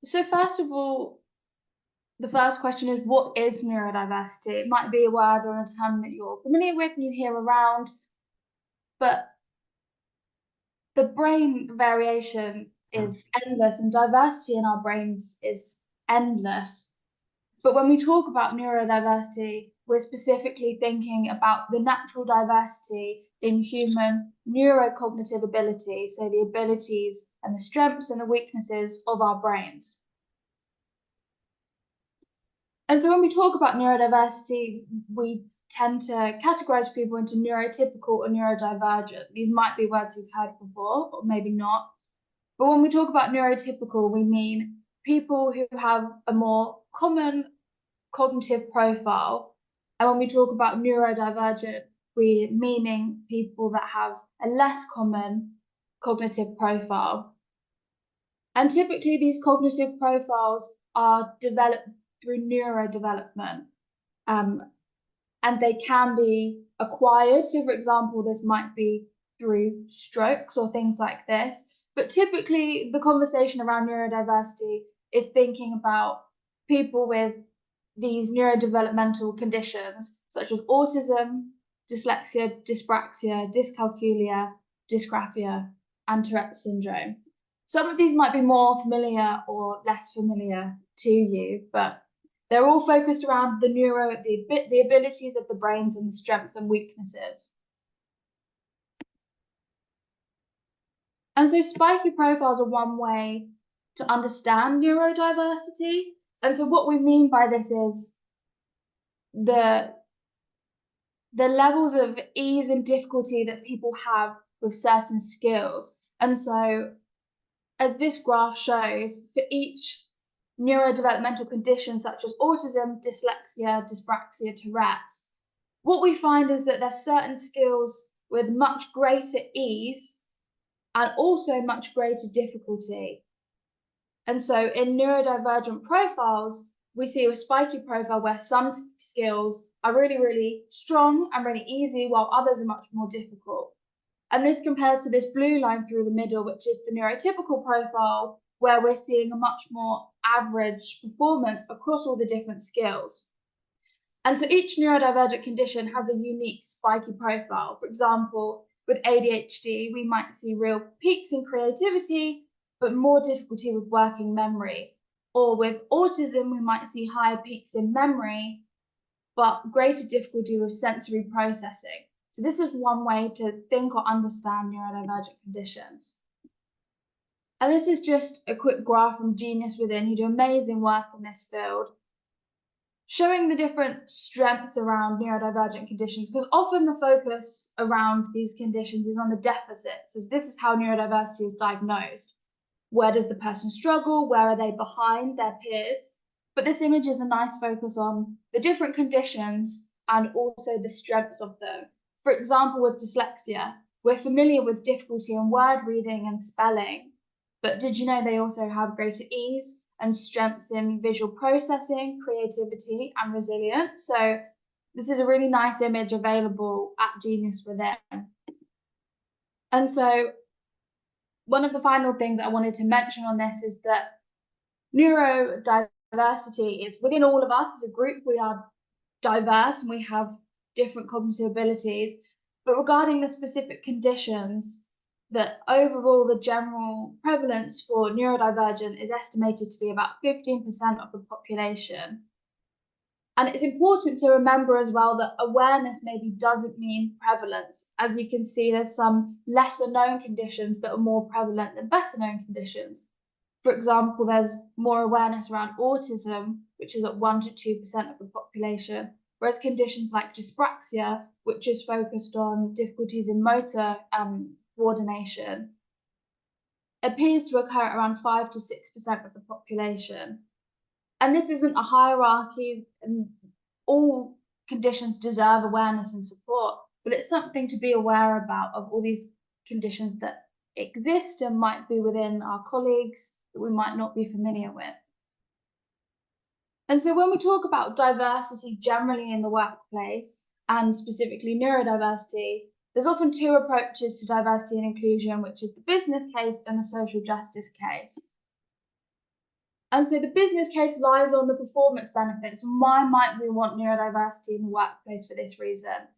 So first of all, the first question is, what is neurodiversity? It might be a word or a term that you're familiar with and you hear around, but the brain variation is endless and diversity in our brains is endless. But when we talk about neurodiversity, we're specifically thinking about the natural diversity in human neurocognitive ability, so the abilities and the strengths and the weaknesses of our brains. And so when we talk about neurodiversity, we tend to categorize people into neurotypical or neurodivergent. These might be words you've heard before, or maybe not. But when we talk about neurotypical, we mean people who have a more common cognitive profile. And when we talk about neurodivergent, we're meaning people that have a less common cognitive profile. And typically these cognitive profiles are developed through neurodevelopment. And they can be acquired. So for example, this might be through strokes or things like this. But typically the conversation around neurodiversity is thinking about people with these neurodevelopmental conditions, such as autism, dyslexia, dyspraxia, dyscalculia, dysgraphia, and Tourette syndrome. Some of these might be more familiar or less familiar to you, but they're all focused around the abilities of the brains and the strengths and weaknesses. And so spiky profiles are one way to understand neurodiversity. And so what we mean by this is the levels of ease and difficulty that people have with certain skills. And so as this graph shows, for each neurodevelopmental condition such as autism, dyslexia, dyspraxia, Tourette's, what we find is that there's certain skills with much greater ease and also much greater difficulty. And so in neurodivergent profiles, we see a spiky profile where some skills are really, really strong and really easy, while others are much more difficult. And this compares to this blue line through the middle, which is the neurotypical profile, where we're seeing a much more average performance across all the different skills. And so each neurodivergent condition has a unique spiky profile. For example, with ADHD, we might see real peaks in creativity, but more difficulty with working memory. Or with autism, we might see higher peaks in memory, but greater difficulty with sensory processing. So this is one way to think or understand neurodivergent conditions. And this is just a quick graph from Genius Within, who do amazing work in this field, showing the different strengths around neurodivergent conditions, because often the focus around these conditions is on the deficits, as this is how neurodiversity is diagnosed. Where does the person struggle? Where are they behind their peers? But this image is a nice focus on the different conditions and also the strengths of them. For example, with dyslexia, we're familiar with difficulty in word reading and spelling, but did you know they also have greater ease and strengths in visual processing, creativity, and resilience? So this is a really nice image available at Genius Within. And so one of the final things that I wanted to mention on this is that neurodiversity is within all of us as a group. We are diverse and we have different cognitive abilities, but regarding the specific conditions, that overall the general prevalence for neurodivergent is estimated to be about 15% of the population. And it's important to remember as well that awareness maybe doesn't mean prevalence. As you can see, there's some lesser known conditions that are more prevalent than better known conditions. For example, there's more awareness around autism, which is at 1 to 2% of the population, whereas conditions like dyspraxia, which is focused on difficulties in motor coordination, appears to occur at around 5 to 6% of the population. And this isn't a hierarchy, and all conditions deserve awareness and support, but it's something to be aware about, of all these conditions that exist and might be within our colleagues that we might not be familiar with. And so when we talk about diversity generally in the workplace, and specifically neurodiversity, there's often two approaches to diversity and inclusion, which is the business case and the social justice case. And so the business case lies on the performance benefits. Why might we want neurodiversity in the workplace for this reason?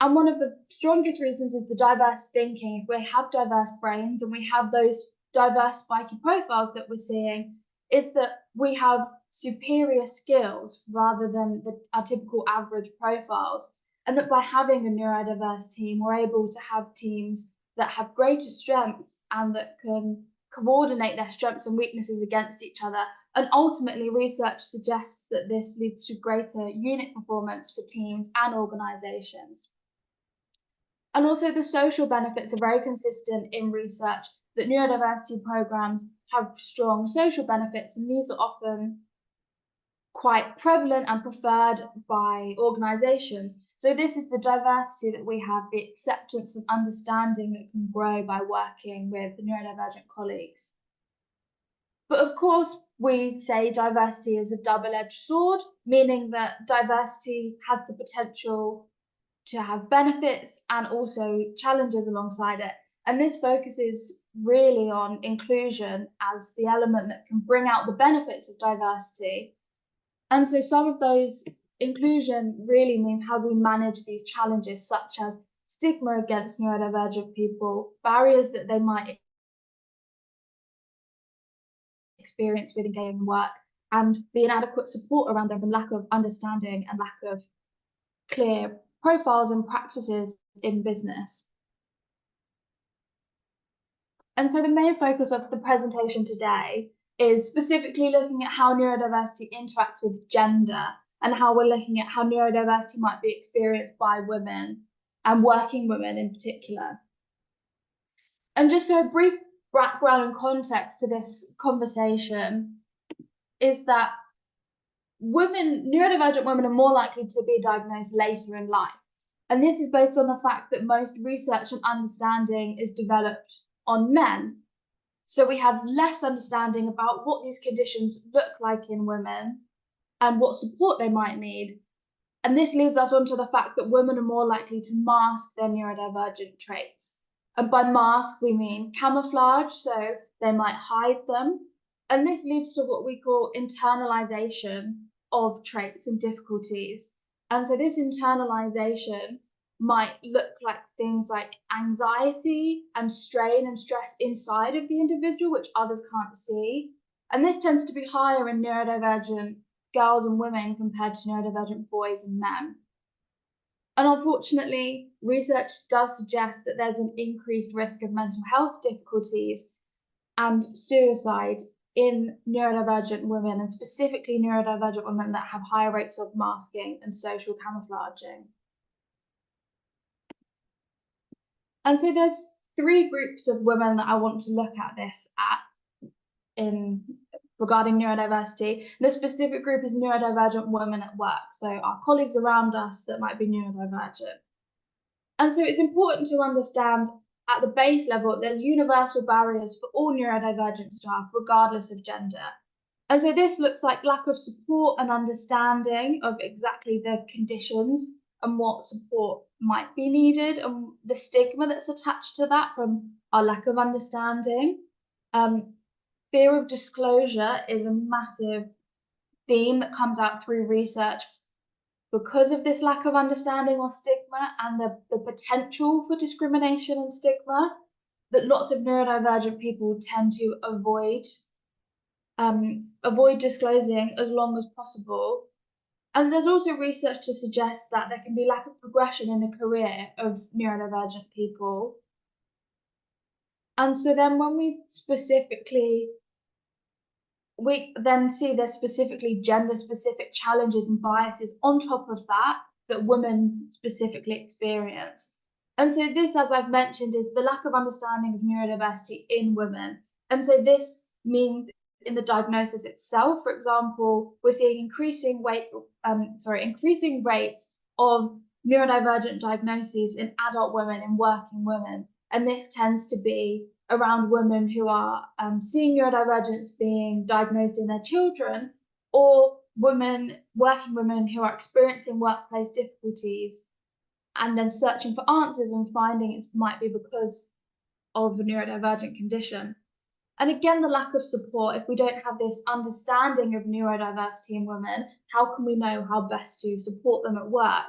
And one of the strongest reasons is the diverse thinking. If we have diverse brains and we have those diverse spiky profiles that we're seeing, is that we have superior skills rather than our typical average profiles. And that by having a neurodiverse team, we're able to have teams that have greater strengths and that can coordinate their strengths and weaknesses against each other. And ultimately, research suggests that this leads to greater unit performance for teams and organizations. And also the social benefits are very consistent in research that neurodiversity programs have strong social benefits, and these are often quite prevalent and preferred by organizations. So this is the diversity that we have, the acceptance and understanding that can grow by working with neurodivergent colleagues. But of course, we say diversity is a double-edged sword, meaning that diversity has the potential to have benefits and also challenges alongside it. And this focuses really on inclusion as the element that can bring out the benefits of diversity. And so some of those inclusion really means how we manage these challenges, such as stigma against neurodivergent people, barriers that they might experience with engaging in work, and the inadequate support around them, and lack of understanding and lack of clear profiles and practices in business. And so the main focus of the presentation today is specifically looking at how neurodiversity interacts with gender and how we're looking at how neurodiversity might be experienced by women and working women in particular. And just so a brief background and context to this conversation is that neurodivergent women are more likely to be diagnosed later in life. And this is based on the fact that most research and understanding is developed on men. So we have less understanding about what these conditions look like in women and what support they might need. And this leads us on to the fact that women are more likely to mask their neurodivergent traits. And by mask, we mean camouflage, so they might hide them. And this leads to what we call internalization of traits and difficulties. And so this internalization might look like things like anxiety and strain and stress inside of the individual, which others can't see. And this tends to be higher in neurodivergent girls and women compared to neurodivergent boys and men. And unfortunately, research does suggest that there's an increased risk of mental health difficulties and suicide in neurodivergent women, and specifically neurodivergent women that have higher rates of masking and social camouflaging. And so there's three groups of women that I want to look at this regarding neurodiversity. The specific group is neurodivergent women at work, so our colleagues around us that might be neurodivergent. And so it's important to understand at the base level, there's universal barriers for all neurodivergent staff, regardless of gender. And so this looks like lack of support and understanding of exactly the conditions and what support might be needed, and the stigma that's attached to that from our lack of understanding. Fear of disclosure is a massive theme that comes out through research because of this lack of understanding or stigma and the potential for discrimination and stigma that lots of neurodivergent people tend to avoid disclosing as long as possible. And there's also research to suggest that there can be lack of progression in the career of neurodivergent people. And so then when we then see there's specifically gender-specific challenges and biases on top of that women specifically experience. And so this, as I've mentioned, is the lack of understanding of neurodiversity in women. And so this means in the diagnosis itself, for example, we're seeing increasing rates of neurodivergent diagnoses in adult women and working women. And this tends to be around women who are seeing neurodivergence being diagnosed in their children, or working women who are experiencing workplace difficulties and then searching for answers and finding it might be because of a neurodivergent condition. And again, the lack of support, if we don't have this understanding of neurodiversity in women, how can we know how best to support them at work?